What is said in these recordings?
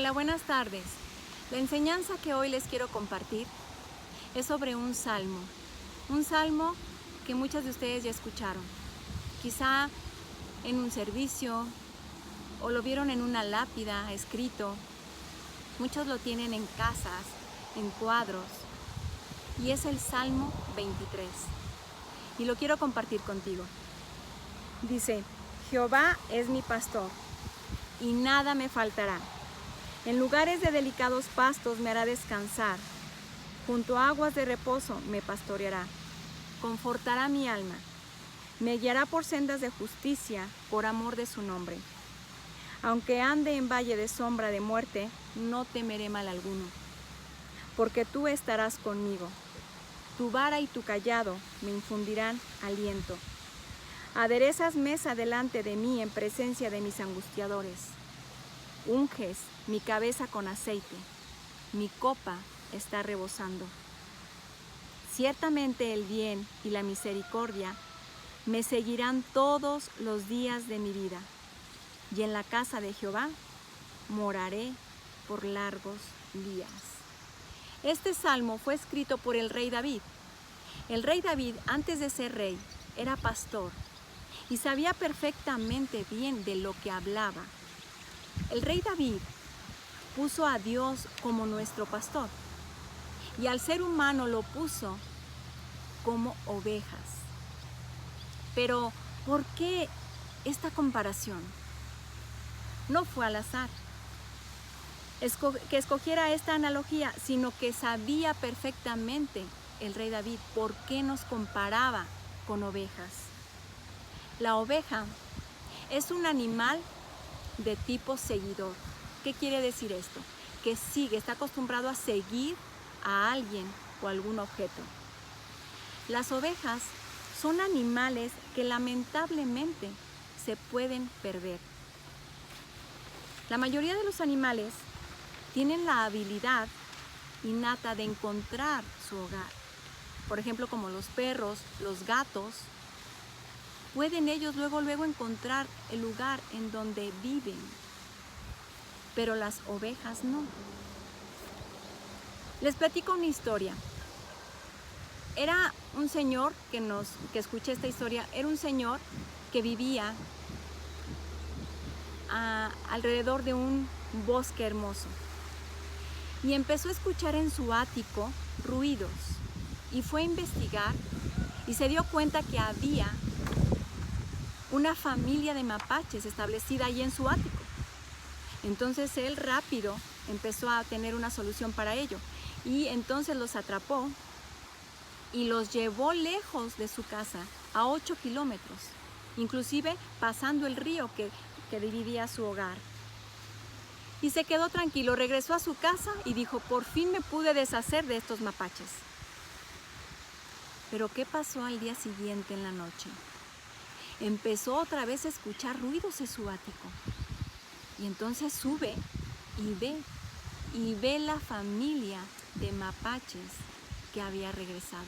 Hola, buenas tardes. La enseñanza que hoy les quiero compartir es sobre un salmo que muchas de ustedes ya escucharon, quizá en un servicio o lo vieron en una lápida escrito. Muchos lo tienen en casas, en cuadros, y es el Salmo 23. Y lo quiero compartir contigo. Dice: Jehová es mi pastor, y nada me faltará. En lugares de delicados pastos me hará descansar. Junto a aguas de reposo me pastoreará. Confortará mi alma. Me guiará por sendas de justicia, por amor de su nombre. Aunque ande en valle de sombra de muerte, no temeré mal alguno, porque tú estarás conmigo. Tu vara y tu cayado me infundirán aliento. Aderezas mesa delante de mí en presencia de mis angustiadores. Unges mi cabeza con aceite, mi copa está rebosando. Ciertamente el bien y la misericordia me seguirán todos los días de mi vida, y en la casa de Jehová moraré por largos días. Este salmo fue escrito por el rey David. El rey David, antes de ser rey, era pastor y sabía perfectamente bien de lo que hablaba. El rey David puso a Dios como nuestro pastor y al ser humano lo puso como ovejas. Pero, ¿por qué esta comparación? No fue al azar que escogiera esta analogía, sino que sabía perfectamente el rey David por qué nos comparaba con ovejas. La oveja es un animal de tipo seguidor. ¿Qué quiere decir esto? Que sigue, está acostumbrado a seguir a alguien o algún objeto. Las ovejas son animales que lamentablemente se pueden perder. La mayoría de los animales tienen la habilidad innata de encontrar su hogar. Por ejemplo, como los perros, los gatos, pueden ellos luego encontrar el lugar en donde viven. Pero las ovejas no. Les platico una historia. Era un señor que escuché esta historia, era un señor que vivía alrededor de un bosque hermoso. Y empezó a escuchar en su ático ruidos. Y fue a investigar y se dio cuenta que había una familia de mapaches establecida ahí en su ático. Entonces él rápido empezó a tener una solución para ello. Y entonces los atrapó y los llevó lejos de su casa, a 8 kilómetros, inclusive pasando el río que dividía su hogar. Y se quedó tranquilo, regresó a su casa y dijo: por fin me pude deshacer de estos mapaches. Pero ¿qué pasó al día siguiente en la noche? Empezó otra vez a escuchar ruidos en su ático. Y entonces sube y ve la familia de mapaches que había regresado.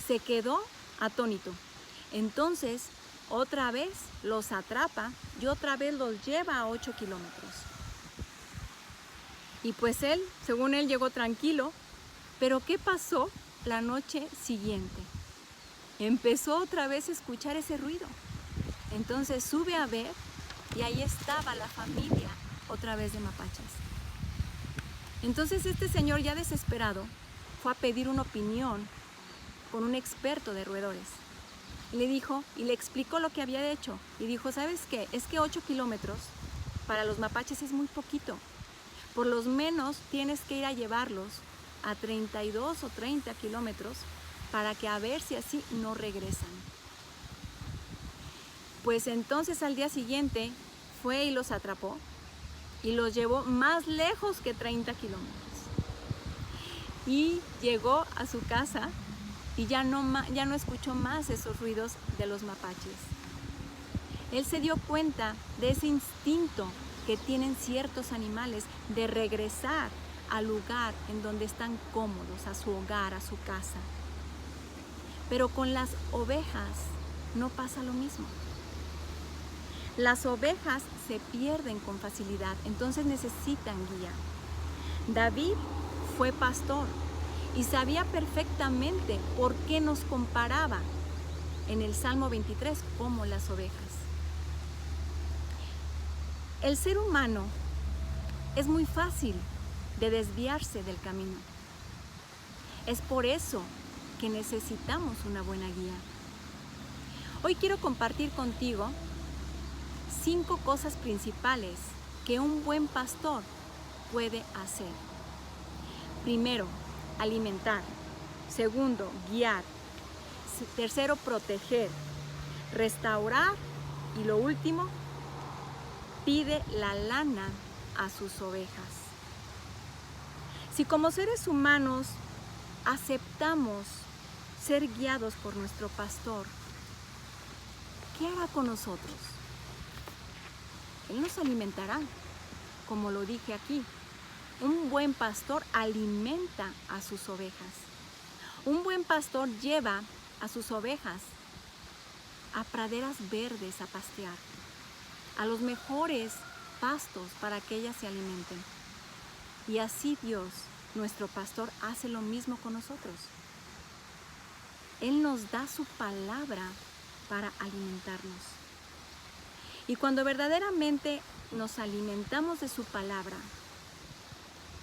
Se quedó atónito. Entonces, otra vez los atrapa y otra vez los lleva a 8 kilómetros. Y pues él, según él, llegó tranquilo. Pero ¿qué pasó la noche siguiente? Empezó otra vez a escuchar ese ruido. Entonces sube a ver y ahí estaba la familia otra vez de mapaches. Entonces este señor, ya desesperado, fue a pedir una opinión con un experto de roedores. Le dijo y le explicó lo que había hecho. Y dijo: ¿sabes qué? Es que 8 kilómetros para los mapaches es muy poquito. Por lo menos tienes que ir a llevarlos a 32 o 30 kilómetros para que a ver si así no regresan. Pues entonces al día siguiente fue y los atrapó y los llevó más lejos que 30 kilómetros. Y llegó a su casa y ya no escuchó más esos ruidos de los mapaches. Él se dio cuenta de ese instinto que tienen ciertos animales de regresar al lugar en donde están cómodos, a su hogar, a su casa. Pero con las ovejas no pasa lo mismo. Las ovejas se pierden con facilidad, entonces necesitan guía. David fue pastor y sabía perfectamente por qué nos comparaba en el Salmo 23 como las ovejas. El ser humano es muy fácil de desviarse del camino. Es por eso que necesitamos una buena guía. Hoy quiero compartir contigo 5 cosas principales que un buen pastor puede hacer. Primero, alimentar. Segundo, guiar. Tercero, proteger. Restaurar. Y lo último, pide la lana a sus ovejas. Si como seres humanos aceptamos ser guiados por nuestro pastor, ¿qué hará con nosotros? Él nos alimentará, como lo dije aquí. Un buen pastor alimenta a sus ovejas. Un buen pastor lleva a sus ovejas a praderas verdes a pastear, a los mejores pastos para que ellas se alimenten. Y así Dios, nuestro pastor, hace lo mismo con nosotros. Él nos da su palabra para alimentarnos. Y cuando verdaderamente nos alimentamos de su palabra,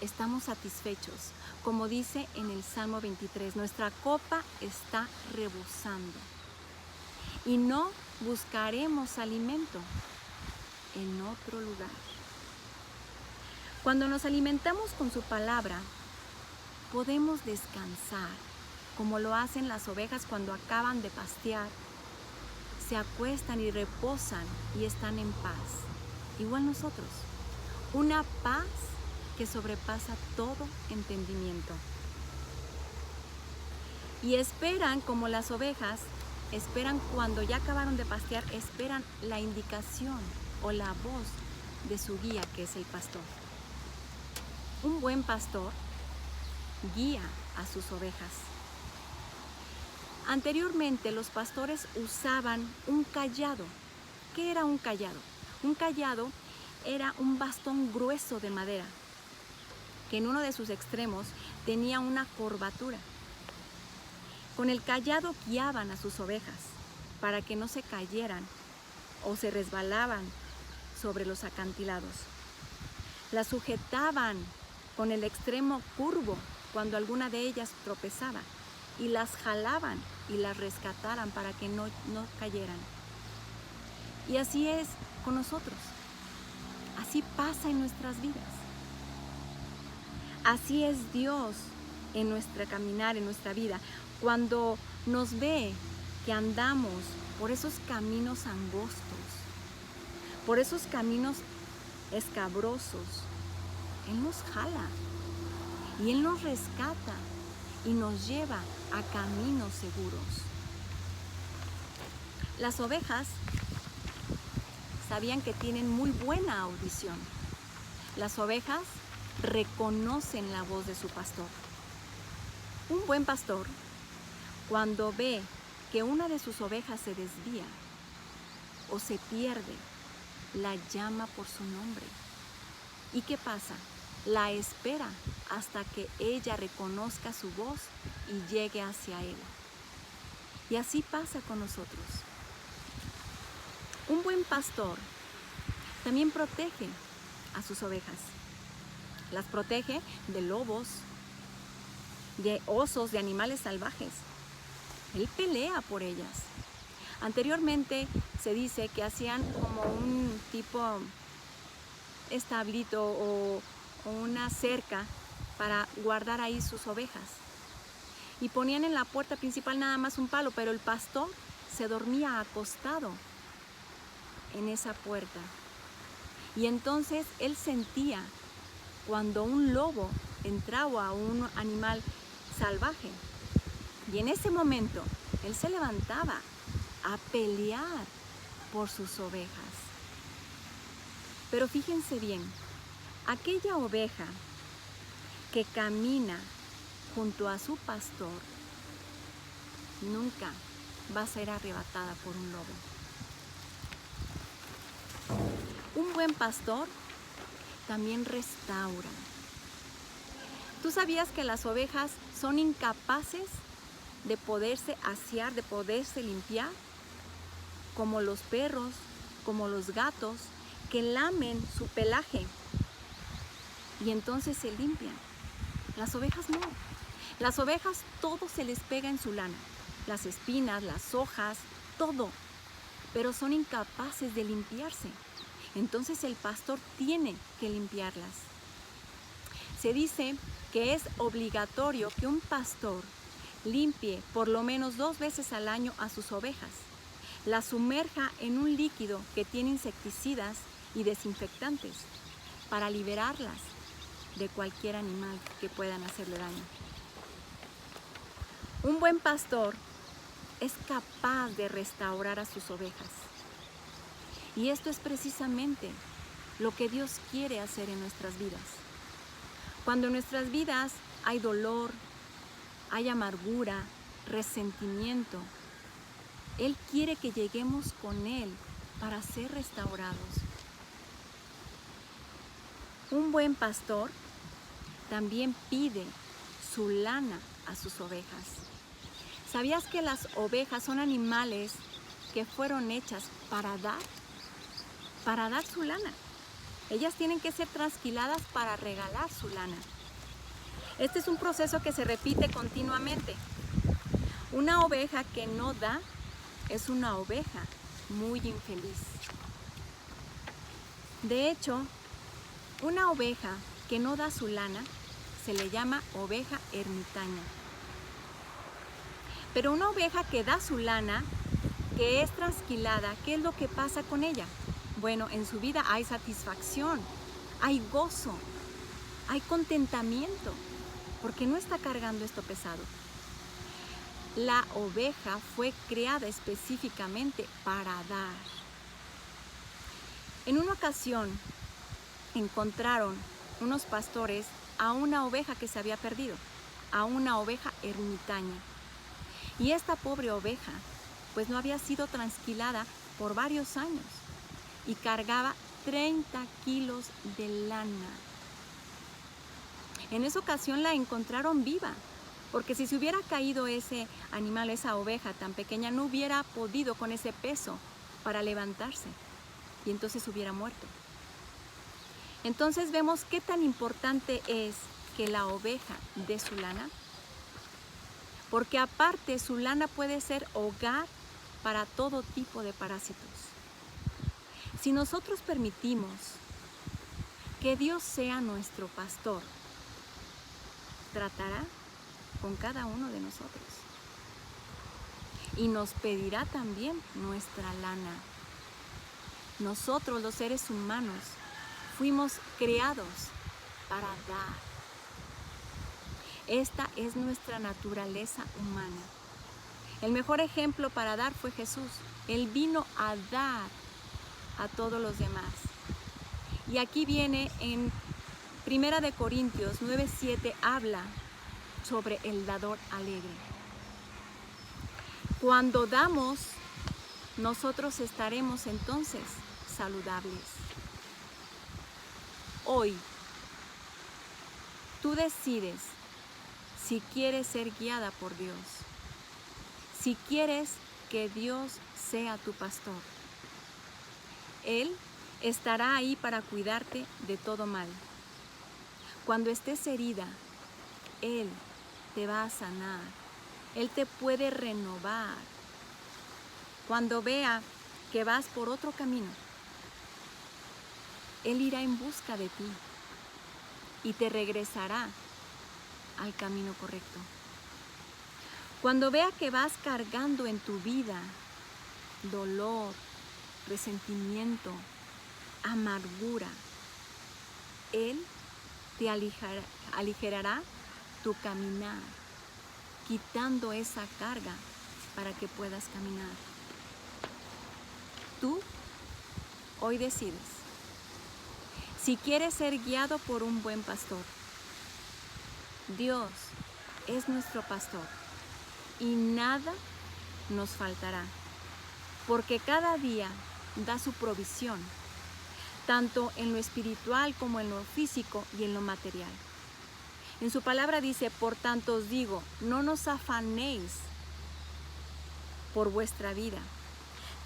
estamos satisfechos. Como dice en el Salmo 23, nuestra copa está rebosando. Y no buscaremos alimento en otro lugar. Cuando nos alimentamos con su palabra, podemos descansar, como lo hacen las ovejas cuando acaban de pastear. Se acuestan y reposan y están en paz. Igual nosotros, una paz que sobrepasa todo entendimiento. Y esperan, como las ovejas, esperan cuando ya acabaron de pastear, esperan la indicación o la voz de su guía, que es el pastor. Un buen pastor guía a sus ovejas. Anteriormente los pastores usaban un cayado. ¿Qué era un cayado? Un cayado era un bastón grueso de madera que en uno de sus extremos tenía una curvatura. Con el cayado guiaban a sus ovejas para que no se cayeran o se resbalaban sobre los acantilados. Las sujetaban con el extremo curvo cuando alguna de ellas tropezaba y las jalaban y las rescataran para que no cayeran. Y así es con nosotros. Así pasa en nuestras vidas. Así es Dios en nuestro caminar, en nuestra vida. Cuando nos ve que andamos por esos caminos angostos, por esos caminos escabrosos, Él nos jala y Él nos rescata y nos lleva a caminos seguros. Las ovejas sabían que tienen muy buena audición. Las ovejas reconocen la voz de su pastor. Un buen pastor, cuando ve que una de sus ovejas se desvía o se pierde, la llama por su nombre. ¿Y qué pasa? La espera hasta que ella reconozca su voz y llegue hacia él. Y así pasa con nosotros. Un buen pastor también protege a sus ovejas. Las protege de lobos, de osos, de animales salvajes. Él pelea por ellas. Anteriormente se dice que hacían como un tipo establito o una cerca para guardar ahí sus ovejas. Y ponían en la puerta principal nada más un palo, pero el pastor se dormía acostado en esa puerta. Y entonces él sentía cuando un lobo entraba a un animal salvaje. Y en ese momento él se levantaba a pelear por sus ovejas. Pero fíjense bien, aquella oveja que camina junto a su pastor nunca va a ser arrebatada por un lobo. Un buen pastor también restaura. ¿Tú sabías que las ovejas son incapaces de poderse asear, de poderse limpiar? Como los perros, como los gatos, que lamen su pelaje y entonces se limpian. Las ovejas no. Las ovejas todo se les pega en su lana. Las espinas, las hojas, todo. Pero son incapaces de limpiarse. Entonces el pastor tiene que limpiarlas. Se dice que es obligatorio que un pastor limpie por lo menos 2 veces al año a sus ovejas. Las sumerja en un líquido que tiene insecticidas y desinfectantes para liberarlas de cualquier animal que puedan hacerle daño. Un buen pastor es capaz de restaurar a sus ovejas. Y esto es precisamente lo que Dios quiere hacer en nuestras vidas. Cuando en nuestras vidas hay dolor, hay amargura, resentimiento, Él quiere que lleguemos con Él para ser restaurados. Un buen pastor también pide su lana a sus ovejas. ¿Sabías que las ovejas son animales que fueron hechas para dar su lana? Ellas tienen que ser trasquiladas para regalar su lana. Este es un proceso que se repite continuamente. Una oveja que no da es una oveja muy infeliz. De hecho, una oveja que no da su lana se le llama oveja ermitaña. Pero una oveja que da su lana, que es trasquilada, ¿qué es lo que pasa con ella? Bueno, en su vida hay satisfacción, hay gozo, hay contentamiento, porque no está cargando esto pesado. La oveja fue creada específicamente para dar. En una ocasión encontraron unos pastores a una oveja que se había perdido, a una oveja ermitaña. Y esta pobre oveja, pues no había sido trasquilada por varios años y cargaba 30 kilos de lana. En esa ocasión la encontraron viva, porque si se hubiera caído ese animal, esa oveja tan pequeña, no hubiera podido con ese peso para levantarse y entonces hubiera muerto. Entonces vemos qué tan importante es que la oveja dé su lana, porque aparte su lana puede ser hogar para todo tipo de parásitos. Si nosotros permitimos que Dios sea nuestro pastor, tratará con cada uno de nosotros y nos pedirá también nuestra lana. Nosotros, los seres humanos, fuimos creados para dar. Esta es nuestra naturaleza humana. El mejor ejemplo para dar fue Jesús. Él vino a dar a todos los demás. Y aquí viene en 1 Corintios 9:7, habla sobre el dador alegre. Cuando damos, nosotros estaremos entonces saludables. Hoy, tú decides si quieres ser guiada por Dios, si quieres que Dios sea tu pastor. Él estará ahí para cuidarte de todo mal. Cuando estés herida, Él te va a sanar. Él te puede renovar. Cuando vea que vas por otro camino, Él irá en busca de ti y te regresará al camino correcto. Cuando vea que vas cargando en tu vida dolor, resentimiento, amargura, Él te aligerará tu caminar, quitando esa carga para que puedas caminar. Tú hoy decides si quieres ser guiado por un buen pastor. Dios es nuestro pastor y nada nos faltará, porque cada día da su provisión. tanto en lo espiritual como en lo físico y en lo material. En su palabra dice, por tanto os digo, no nos afanéis por vuestra vida,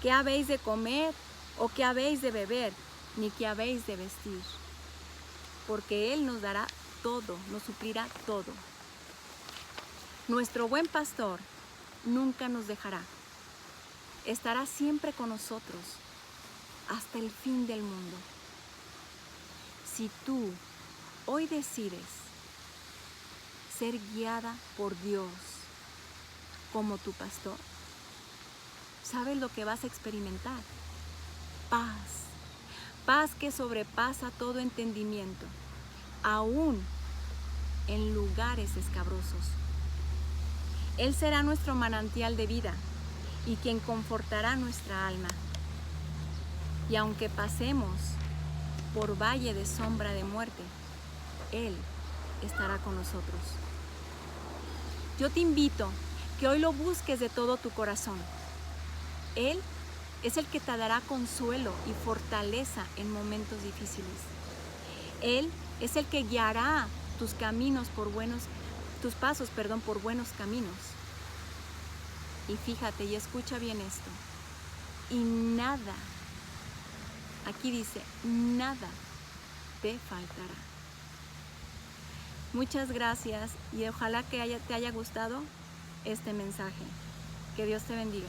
qué habéis de comer o qué habéis de beber, ni qué habéis de vestir, porque Él nos dará todo, nos suplirá todo. Nuestro buen pastor nunca nos dejará, estará siempre con nosotros hasta el fin del mundo. Si tú hoy decides ser guiada por Dios como tu pastor, ¿sabes lo que vas a experimentar? Paz, paz que sobrepasa todo entendimiento, aún en lugares escabrosos. Él será nuestro manantial de vida y quien confortará nuestra alma. Y aunque pasemos por valle de sombra de muerte, Él estará con nosotros. Yo te invito que hoy lo busques de todo tu corazón. Él es el que te dará consuelo y fortaleza en momentos difíciles. Él es el que guiará tus caminos tus pasos por buenos caminos. Y fíjate y escucha bien esto. Y nada, aquí dice, nada te faltará. Muchas gracias y ojalá que te haya gustado este mensaje. Que Dios te bendiga.